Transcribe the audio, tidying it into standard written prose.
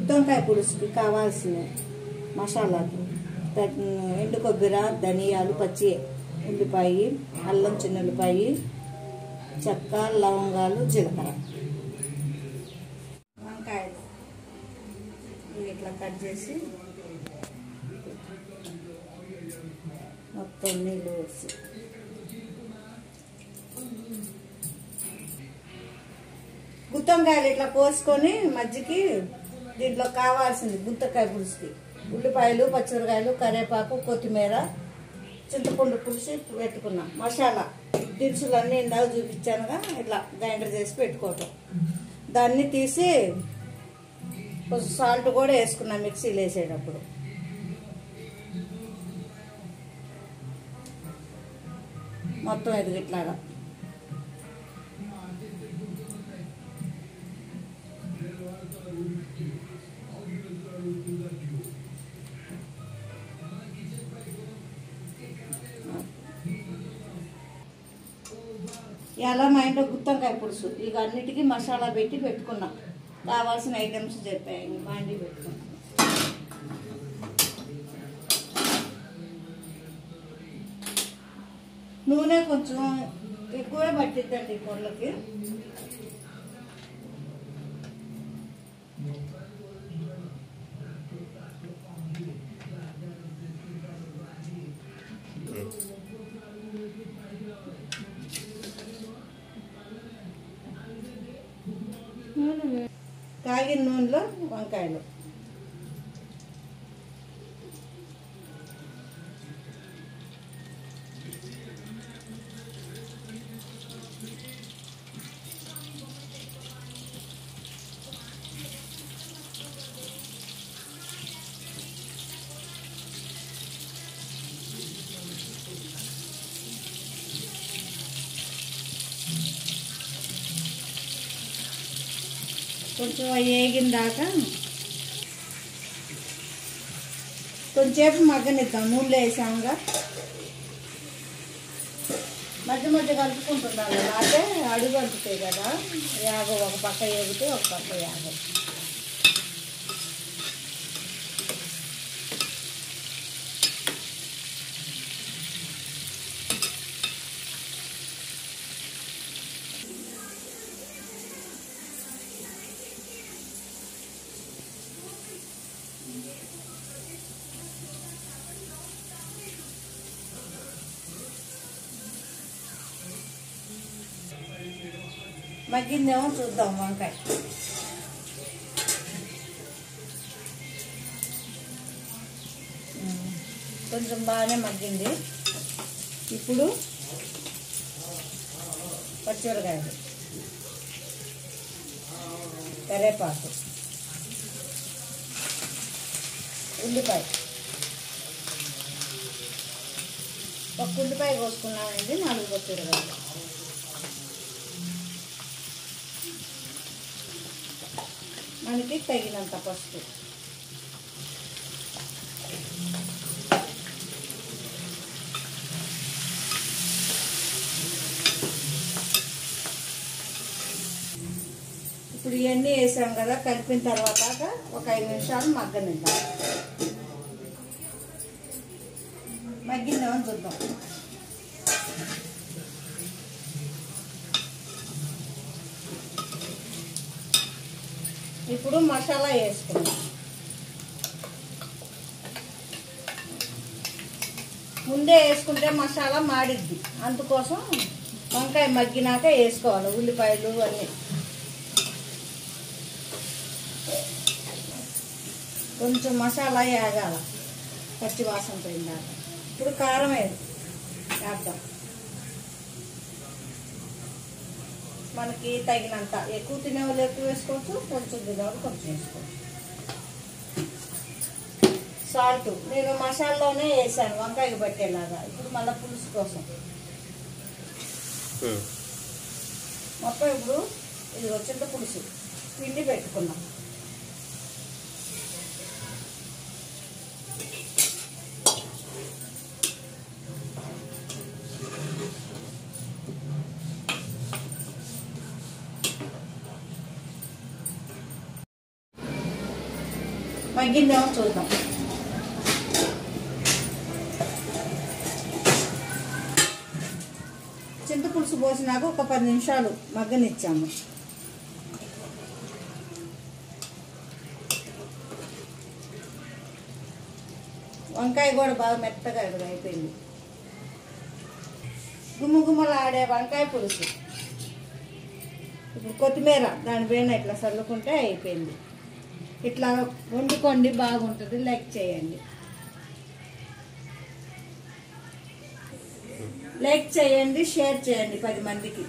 గుత్తొంకాయ పులుసుకి కావాల్సిన మసాలాలు ఎండు కొబ్బరి, ధనియాలు, పచ్చి ఉల్లిపాయ, అల్లం చిన్నుల్లిపాయ, చెక్క, లవంగాలు, జీలకర్ర. వంకాయలు ఇట్లా కట్ చేసి మొత్తం నీళ్ళు వేసి గుత్తొంకాయలు ఇట్లా కోసుకొని మజ్జికి దీంట్లో కావాల్సింది గుత్తొంకాయ పులుసుకి ఉల్లిపాయలు, పచ్చిమిరకాయలు, కరివేపాకు, కొత్తిమీర, చింతపండు పులుసు పెట్టుకున్నాం. మసాలా దినుసులు అన్నీ ఇందాక చూపించానుగా ఇట్లా గ్రైండర్ చేసి పెట్టుకోవటం. దాన్ని తీసి కొంచెం సాల్ట్ కూడా వేసుకున్నాం మిక్సీలో వేసేటప్పుడు. మొత్తం ఇది ఇట్లాగా ఇలా మా ఇంట్లో గుత్తొంకాయ పులుసు ఇక అన్నిటికీ మసాలా పెట్టి పెట్టుకున్నాం. కావాల్సిన ఐటమ్స్ చెప్పాయి మాండి పెట్టుకున్నాం. నూనె కొంచెం ఎక్కువే పట్టిద్దండి కూరలకి. కాగిన నూనెలో వంకాయలు కొంచెం వేగిన దాకా కొంచెంసేపు మగ్గనిద్దాం. నూనెలో వేసాముగా మధ్య మధ్య కలుపుకుంటున్నాను. అంటే అడుగు అంటుతాయి కదా, ఒక పక్క వేగితే ఒక పక్క యాగం. మగ్గిందేమో చూద్దాం. వంకాయ కొంచెం బాగానే మగ్గింది. ఇప్పుడు పచ్చిమిరకాయలు, కరివేపాకు, ఉల్లిపాయ, ఒక ఉల్లిపాయ కోసుకున్నామండి, 4 పచ్చిమిరకాయలు, మనకి తగినంత పసుపు, ఇప్పుడు ఇవన్నీ వేసాం కదా, కలిపిన తర్వాత ఒక 5 నిమిషాలు మగ్గనిద్దాం. మగ్గిందేమని చూద్దాం. ఇప్పుడు మసాలా వేసుకుందాం. ముందే వేసుకుంటే మసాలా మాడిద్ది, అందుకోసం వంకాయ మగ్గినాక వేసుకోవాలి ఉల్లిపాయలు అన్నీ. కొంచెం మసాలా వేగాల, పచ్చి వాసన పోయిందాక. ఇప్పుడు కారం వేద్దాం. మనకి తగినంత, ఎక్కువ తినేవాళ్ళు ఎక్కువ వేసుకోవచ్చు, కొంచెం తినేవాళ్ళు కొంచెం వేసుకోవచ్చు. సాల్ట్ నేను మసాలాలోనే వేసాను వంకాయకి పట్టేలాగా. ఇప్పుడు మళ్ళీ పులుసు కోసం మొత్తం ఇప్పుడు ఇది వచ్చిన పులుసు పిండి పెట్టుకున్నాం. మగ్గిందేమో చూద్దాం. చింతపులుసు పోసినాక ఒక 10 నిమిషాలు మగ్గనిచ్చాము. వంకాయ కూడా బాగా మెత్తగా అయిపోయింది. గుమ్మగుమ్మలాడే వంకాయ పులుసు. ఇప్పుడు కొత్తిమీర దాని పైన ఇట్లా చల్లుకుంటే అయిపోయింది. ఇట్లా వండుకోండి, బాగుంటుంది. లైక్ చేయండి, షేర్ చేయండి 10 మందికి.